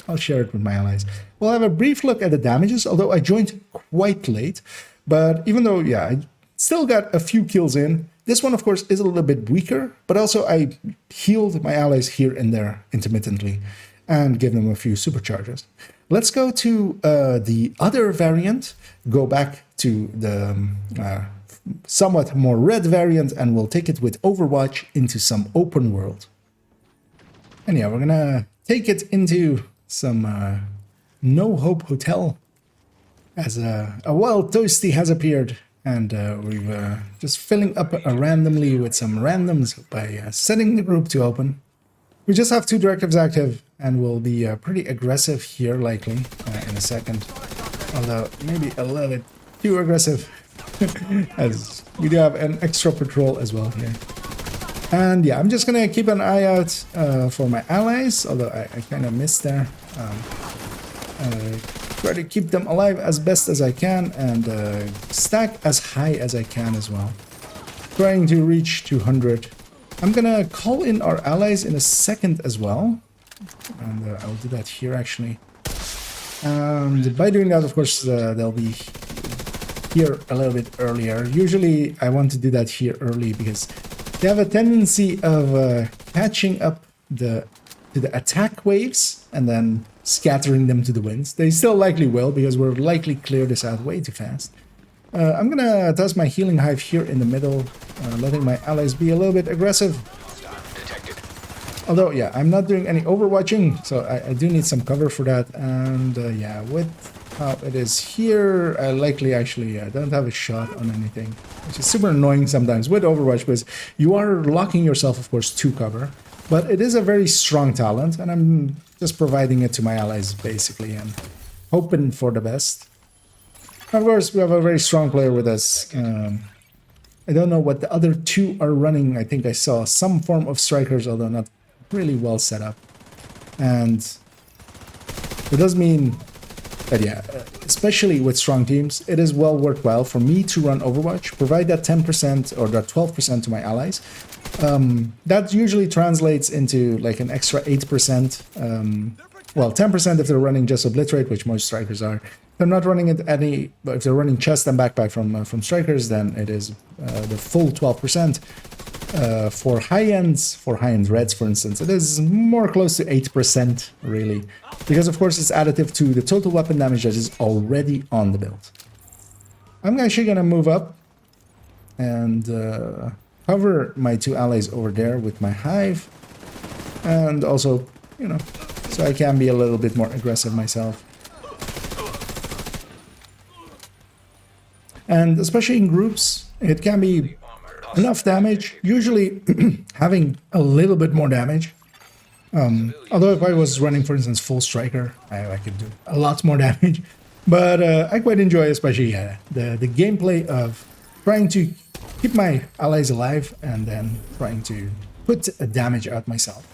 I'll share it with my allies. We'll have a brief look at the damages, although I joined quite late. But even though, yeah, I still got a few kills in, this one, of course, is a little bit weaker. But also I healed my allies here and there intermittently and give them a few supercharges. Let's go to the other variant, go back to the somewhat more red variant, and we'll take it with Overwatch into some open world. And yeah, we're gonna take it into some No Hope Hotel, as a Wild Toasty has appeared, and we're just filling up randomly with some randoms by setting the group to open. We just have 2 directives active, and we'll be pretty aggressive here likely in a second, although maybe a little bit too aggressive, as we do have an extra patrol as well here. And yeah, I'm just gonna keep an eye out for my allies, although I kind of missed there. try to keep them alive as best as I can and stack as high as I can as well. Trying to reach 200. I'm gonna call in our allies in a second as well. And I'll do that here actually. And by doing that, of course, they'll be here a little bit earlier. Usually I want to do that here early because they have a tendency of catching up to the attack waves and then scattering them to the winds. They still likely will because we'll likely clear this out way too fast. I'm gonna toss my healing hive here in the middle, letting my allies be a little bit aggressive. Although, yeah, I'm not doing any overwatching, so I do need some cover for that. And yeah, with how it is here, I likely actually don't have a shot on anything, which is super annoying sometimes with Overwatch because you are locking yourself, of course, to cover. But it is a very strong talent, and I'm just providing it to my allies, basically, and hoping for the best. Of course, we have a very strong player with us. I don't know what the other two are running. I think I saw some form of strikers, although not really well set up. And it does mean that, yeah, especially with strong teams, it is well worthwhile for me to run Overwatch, provide that 10% or that 12% to my allies. That usually translates into like an extra 8%. Well, 10% if they're running just Obliterate, which most strikers are. If they're not running it any, but if they're running chest and backpack from strikers, then it is the full 12%. For high-end reds, for instance, it is more close to 8%, really. Because, of course, it's additive to the total weapon damage that is already on the build. I'm actually going to move up and cover my two allies over there with my hive. And also, you know, so I can be a little bit more aggressive myself. And especially in groups, it can be enough damage, usually having a little bit more damage. Although if I was running, for instance, full striker, I could do a lot more damage. But I quite enjoy, especially the gameplay of trying to keep my allies alive and then trying to put a damage out myself.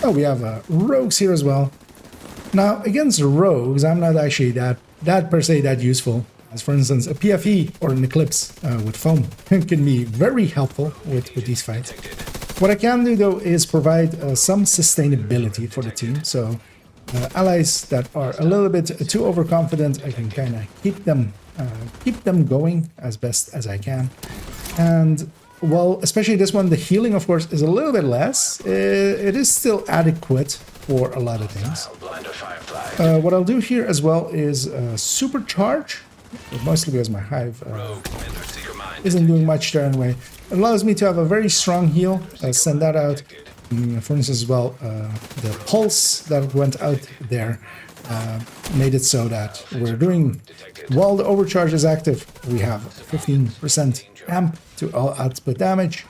Oh, we have rogues here as well. Now, against rogues, I'm not actually that per se that useful. As for instance, a PFE or an Eclipse with foam can be very helpful with these fights. What I can do though is provide some sustainability for the team. So allies that are a little bit too overconfident, I can kind of keep them going as best as I can. And well, especially this one, the healing of course is a little bit less. It is still adequate for a lot of things. What I'll do here as well is supercharge. Mostly because my hive isn't doing much there anyway. It allows me to have a very strong heal. Send that out. For instance, as well, the pulse that went out there made it so that we're doing, while the overcharge is active, we have 15% amp to all output damage.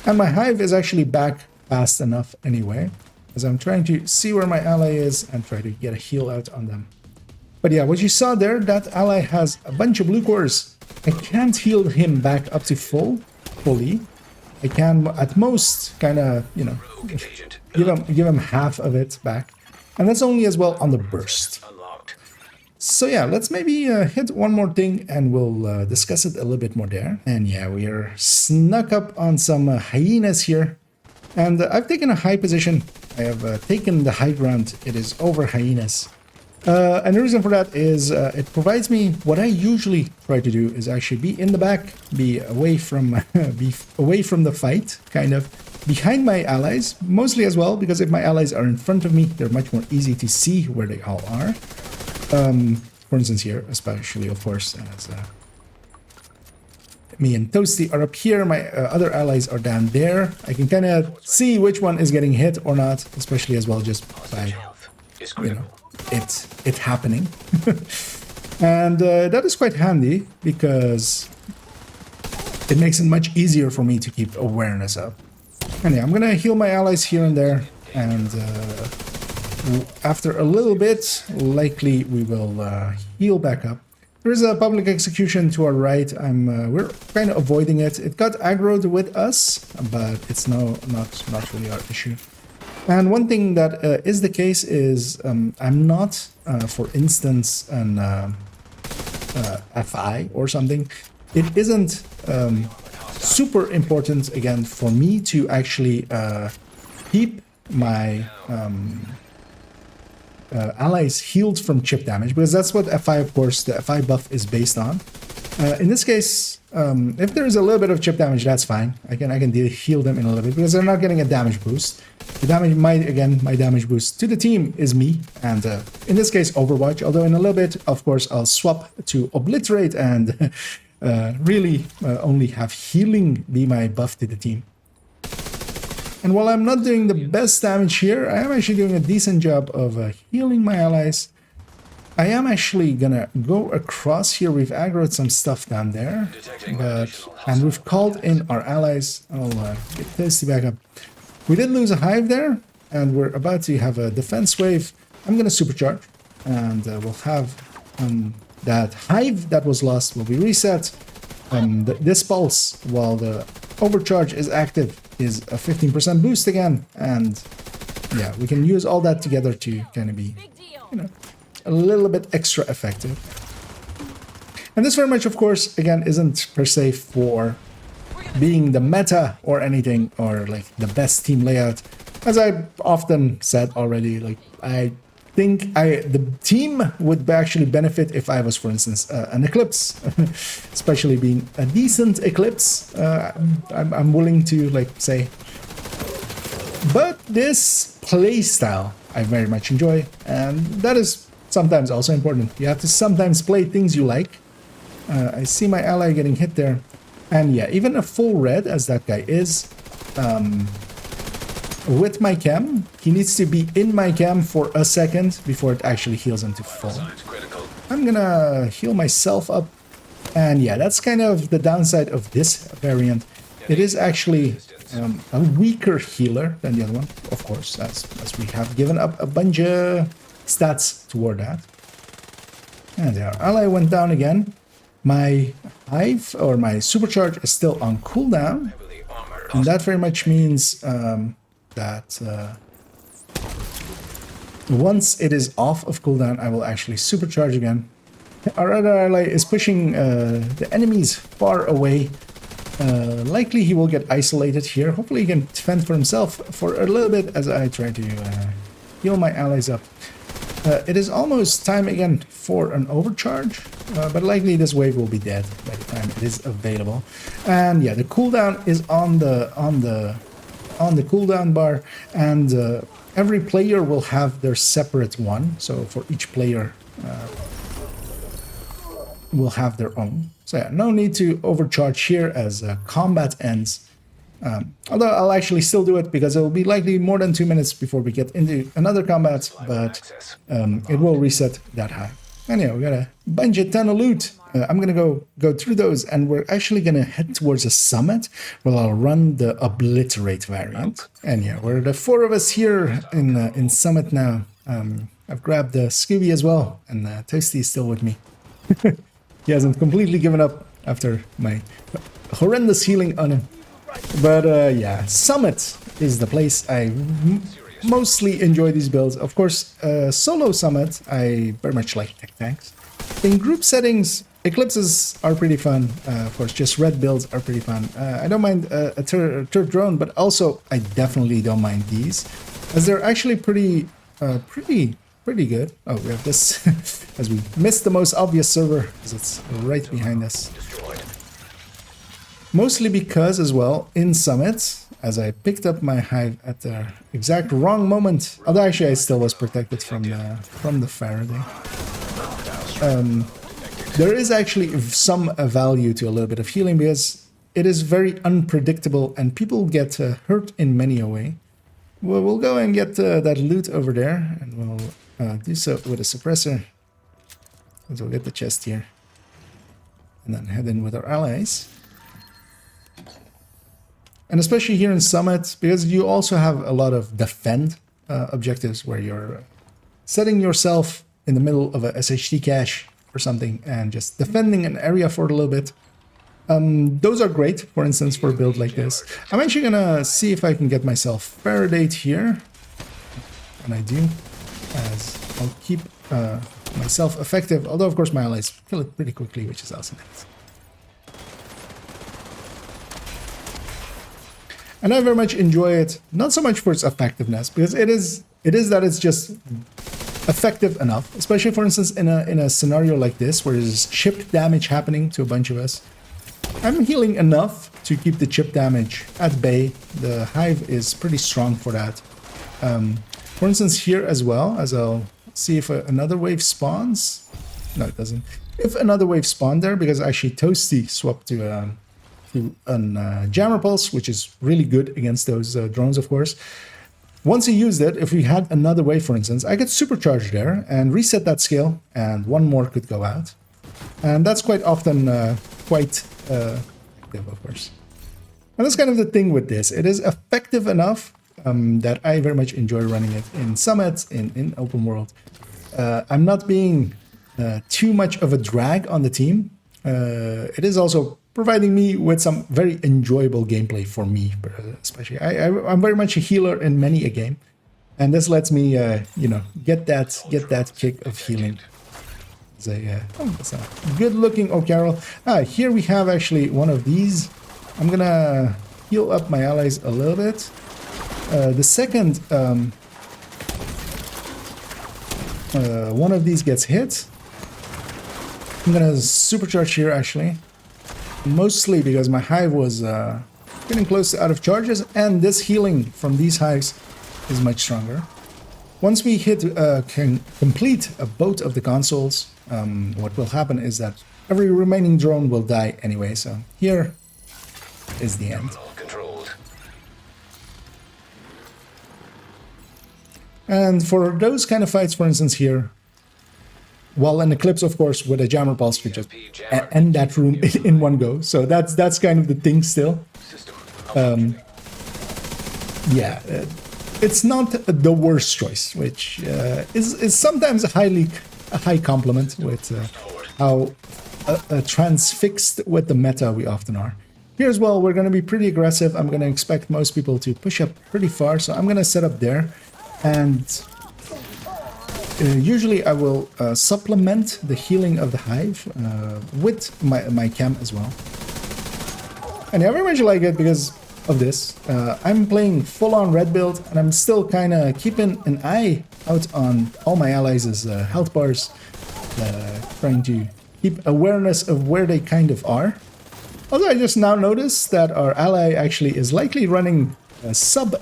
And my hive is actually back fast enough anyway, as I'm trying to see where my ally is and try to get a heal out on them. But yeah, what you saw there, that ally has a bunch of blue cores. I can't heal him back up to fully. I can at most kind of, you know, give him half of it back. And that's only as well on the burst. So yeah, let's maybe hit one more thing and we'll discuss it a little bit more there. And yeah, we are snuck up on some hyenas here. And I've taken a high position. I have taken the high ground. It is over hyenas. And the reason for that is it provides me what I usually try to do is actually be in the back, be away from the fight, kind of behind my allies, mostly as well because if my allies are in front of me, they're much more easy to see where they all are. For instance, here, especially of course, as me and Toasty are up here, my other allies are down there. I can kind of see which one is getting hit or not, especially as well just by, you know, it happening. And that is quite handy because it makes it much easier for me to keep awareness up. And yeah, I'm gonna heal my allies here and there, and after a little bit likely we will heal back up. There is a public execution to our right. We're kind of avoiding it. It got aggroed with us, but it's not really our issue. And one thing that is the case is I'm not for instance, an FI or something, it isn't super important, again, for me to actually keep my allies healed from chip damage, because that's what FI, of course, the FI buff is based on. In this case, if there's a little bit of chip damage, that's fine. I can heal them in a little bit because they're not getting a damage boost. The damage, my damage boost to the team is me, and in this case, Overwatch. Although in a little bit, of course, I'll swap to Obliterate and really only have healing be my buff to the team. And while I'm not doing the best damage here, I am actually doing a decent job of healing my allies. I am actually gonna go across here. We've aggroed some stuff down there, and we've called in our allies. I'll get Tasty back up. We did lose a hive there, and we're about to have a defense wave. I'm gonna supercharge, and we'll have that hive that was lost will be reset. This pulse, while the overcharge is active, is a 15% boost again, and yeah, we can use all that together to kind of be, you know, a little bit extra effective. And this very much, of course, again, isn't per se for being the meta or anything, or like the best team layout. As I often said already, like I think the team would actually benefit if I was, for instance, an Eclipse, especially being a decent Eclipse. I'm willing to like say, but this play style I very much enjoy, and that is sometimes also important. You have to sometimes play things you like. I see my ally getting hit there, and yeah, even a full red as that guy is, with my chem, he needs to be in my chem for a second before it actually heals him to full. I'm gonna heal myself up, and yeah, that's kind of the downside of this variant. It is actually a weaker healer than the other one, of course, as we have given up a bunch of stats toward that. And our ally went down again. My hive, or my supercharge, is still on cooldown, and that very much means that once it is off of cooldown, I will actually supercharge again. Our other ally is pushing the enemies far away. Likely he will get isolated here. Hopefully he can defend for himself for a little bit as I try to heal my allies up. It is almost time again for an overcharge, but likely this wave will be dead by the time it is available. And yeah, the cooldown is on the cooldown bar, and every player will have their separate one. So for each player will have their own. So yeah, no need to overcharge here as combat ends. Although I'll actually still do it because it will be likely more than 2 minutes before we get into another combat, but it will reset that high. Anyway, we got a bunch of ton of loot. I'm gonna go through those, and we're actually gonna head towards a summit where I'll run the Obliterate variant. And yeah, we're the 4 of us here in summit now. I've grabbed Scooby as well, and Toasty is still with me. He hasn't completely given up after my horrendous healing on him. But yeah, Summit is the place I mostly enjoy these builds. Of course, solo Summit, I very much like tech tanks. In group settings, Eclipses are pretty fun. Of course, just red builds are pretty fun. I don't mind a turret drone, but also I definitely don't mind these, as they're actually pretty good. Oh, we have this, as we missed the most obvious server, because it's right behind us. Mostly because, as well, in Summit, as I picked up my hive at the exact wrong moment, although actually I still was protected from the Faraday. There is actually some value to a little bit of healing, because it is very unpredictable and people get hurt in many a way. We'll go and get that loot over there, and we'll do so with a suppressor. So we'll get the chest here, and then head in with our allies. And especially here in Summit, because you also have a lot of defend objectives where you're setting yourself in the middle of a SHT cache or something and just defending an area for a little bit. Those are great, for instance, for a build like this. I'm actually gonna see if I can get myself Faraday here. And I do, as I'll keep myself effective, although of course my allies kill it pretty quickly, which is also nice. And I very much enjoy it, not so much for its effectiveness, because it is that it's just effective enough, especially for instance in a scenario like this where there's chip damage happening to a bunch of us. I'm healing enough to keep the chip damage at bay. The hive is pretty strong for that. For instance here as well, as I'll see if another wave spawns. No, it doesn't. If another wave spawned there, because actually Toasty swapped to an jammer pulse, which is really good against those drones, of course. Once he used it, if we had another wave, for instance, I could supercharge there and reset that skill, and one more could go out. And that's quite often quite effective, of course. And that's kind of the thing with this. It is effective enough that I very much enjoy running it in summits, in open world. I'm not being too much of a drag on the team. It is also providing me with some very enjoyable gameplay for me, especially. I'm very much a healer in many a game, and this lets me, you know, get that kick of healing. It's a good-looking O'Carroll. Here we have actually one of these. I'm gonna heal up my allies a little bit. The second one of these gets hit, I'm gonna supercharge here actually. Mostly because my hive was getting close to out of charges, and this healing from these hives is much stronger. Once we can complete both of the consoles, what will happen is that every remaining drone will die anyway, so here is the end. And for those kind of fights, for instance here, well, an Eclipse, of course, with a jammer pulse could just end that room in one go. So that's kind of the thing still. Yeah, it's not the worst choice, which is sometimes a high compliment with how transfixed with the meta we often are. Here as well, we're going to be pretty aggressive. I'm going to expect most people to push up pretty far, so I'm going to set up there. And usually I will supplement the healing of the hive with my chem as well. And I very much like it because of this. I'm playing full-on red build, and I'm still kind of keeping an eye out on all my allies' health bars, trying to keep awareness of where they kind of are. Although I just now noticed that our ally actually is likely running sub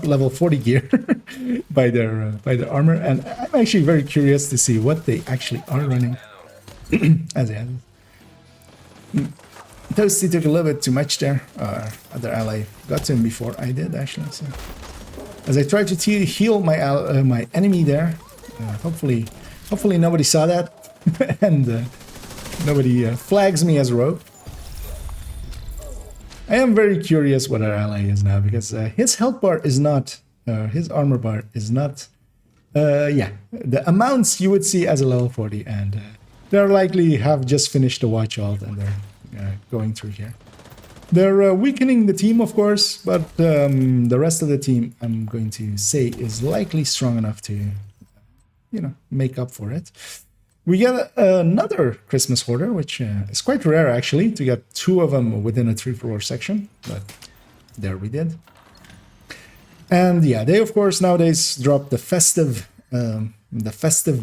level 40 gear by their armor, and I'm actually very curious to see what they actually are running. As I had. Toasty took a little bit too much there. Other ally got to him before I did actually. So as I tried to heal my my enemy there, hopefully nobody saw that and nobody flags me as a rogue. I am very curious what our ally is now, because his health bar is not, his armor bar is not, yeah, the amounts you would see as a level 40, and they're likely have just finished the watch alt and they're going through here. They're weakening the team, of course, but the rest of the team, I'm going to say, is likely strong enough to, you know, make up for it. We get another Christmas Hoarder, which is quite rare, actually, to get two of them within a 3-floor section, but there we did. And yeah, they, of course, nowadays drop the festive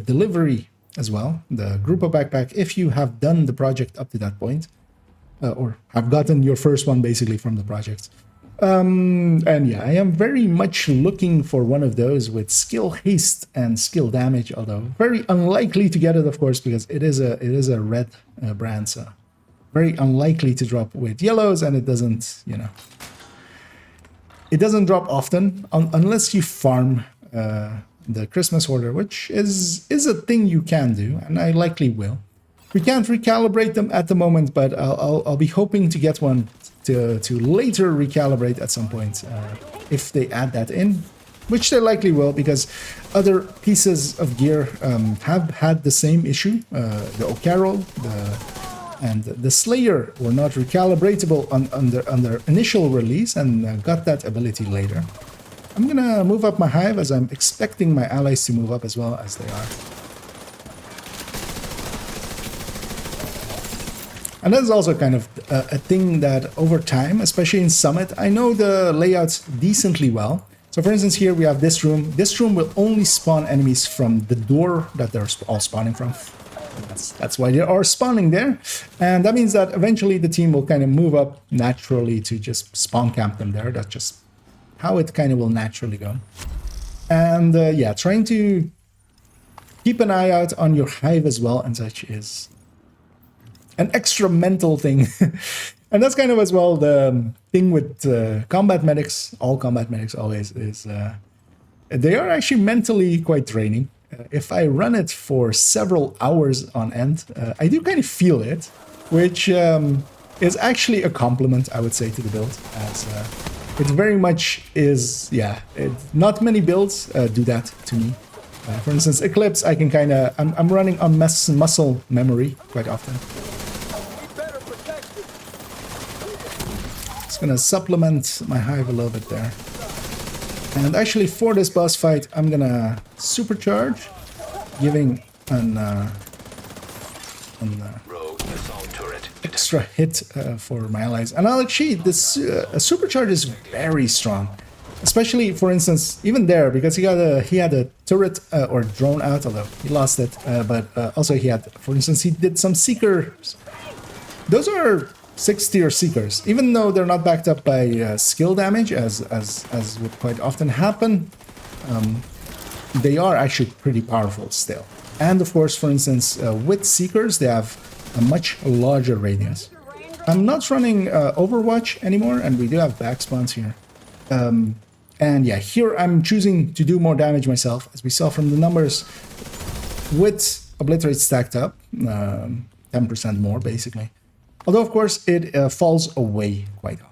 delivery as well, the Grupo backpack, if you have done the project up to that point, or have gotten your first one, basically, from the project. And yeah, I am very much looking for one of those with skill haste and skill damage, although very unlikely to get it, of course, because it is a red brand, so very unlikely to drop with yellows, and it doesn't, you know, it doesn't drop often unless you farm the Christmas Hoarder, which is a thing you can do, and I likely will. We can't recalibrate them at the moment, but I'll be hoping to get one to later recalibrate at some point if they add that in, which they likely will, because other pieces of gear have had the same issue. The O'Carroll and the Slayer were not recalibratable on their initial release, and got that ability later. I'm gonna move up my hive, as I'm expecting my allies to move up as well, as they are. And that's also kind of a thing that over time, especially in Summit, I know the layouts decently well. So for instance, here we have this room. This room will only spawn enemies from the door that they're all spawning from. That's why they are spawning there. And that means that eventually the team will kind of move up naturally to just spawn camp them there. That's just how it kind of will naturally go. And yeah, trying to keep an eye out on your hive as well and such is an extra mental thing. And that's kind of as well the thing with combat medics. All combat medics always is they are actually mentally quite draining. If I run it for several hours on end, I do kind of feel it, which is actually a compliment, I would say, to the build, as it very much is. Yeah, not many builds do that to me. For instance, Eclipse, I can kind of I'm running on muscle memory quite often. Just gonna supplement my hive a little bit there. And actually, for this boss fight, I'm gonna supercharge, giving an extra hit for my allies. And I'll actually, this supercharge is very strong, especially for instance, even there, because he had a turret or drone out, although he lost it. But also he had, for instance, he did some seekers. Those are 6-tier seekers, even though they're not backed up by skill damage, as would quite often happen. They are actually pretty powerful still. And of course, for instance, with seekers, they have a much larger radius. I'm not running Overwatch anymore, and we do have back spawns here. And yeah, here I'm choosing to do more damage myself, as we saw from the numbers, with Obliterate stacked up, 10% more basically. Although, of course, it falls away quite often.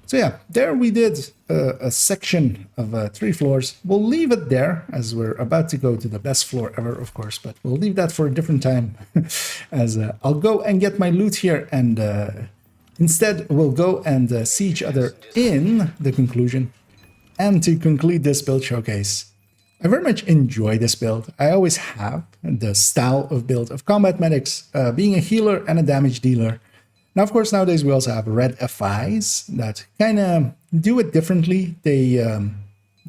So yeah, there we did a section of 3 floors. We'll leave it there, as we're about to go to the best floor ever, of course, but we'll leave that for a different time, as I'll go and get my loot here, and instead we'll go and see each other in the conclusion. And to conclude this build showcase, I very much enjoy this build. I always have the style of build of combat medics, being a healer and a damage dealer. Now, of course, nowadays we also have red FIs that kind of do it differently. They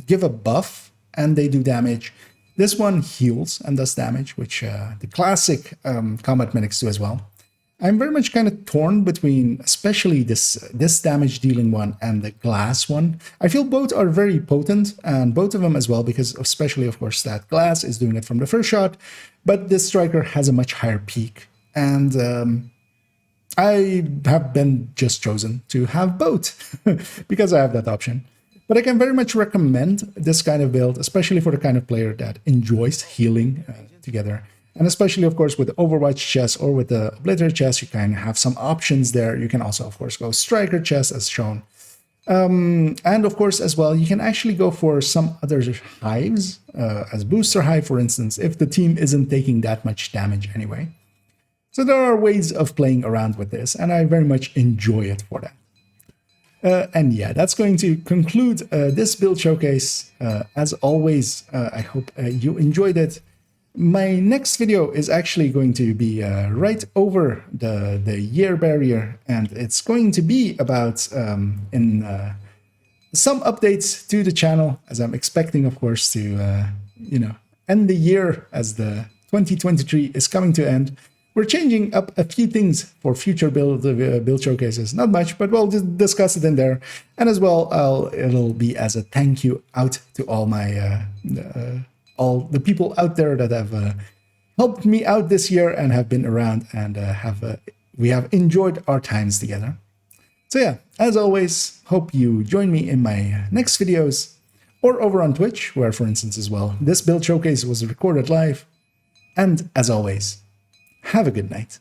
give a buff and they do damage. This one heals and does damage, which the classic combat medics do as well. I'm very much kind of torn between especially this damage dealing one and the glass one. I feel both are very potent, and both of them as well, because especially, of course, that glass is doing it from the first shot, but this striker has a much higher peak. And I have been just chosen to have both because I have that option. But I can very much recommend this kind of build, especially for the kind of player that enjoys healing together. And especially, of course, with the Overwatch chest or with the Obliterate chest, you can have some options there. You can also, of course, go Striker chest as shown. And of course, as well, you can actually go for some other hives, as Booster Hive, for instance, if the team isn't taking that much damage anyway. So there are ways of playing around with this, and I very much enjoy it for that. And yeah, that's going to conclude this build showcase. As always, I hope you enjoyed it. My next video is actually going to be right over the year barrier, and it's going to be about some updates to the channel, as I'm expecting, of course, to end the year as the 2023 is coming to end. We're changing up a few things for future build showcases. Not much, but we'll discuss it in there. And as well, it'll be as a thank you out to all my all the people out there that have helped me out this year and have been around, and we have enjoyed our times together. So yeah, as always, hope you join me in my next videos, or over on Twitch, where, for instance, as well, this build showcase was recorded live. And as always, have a good night.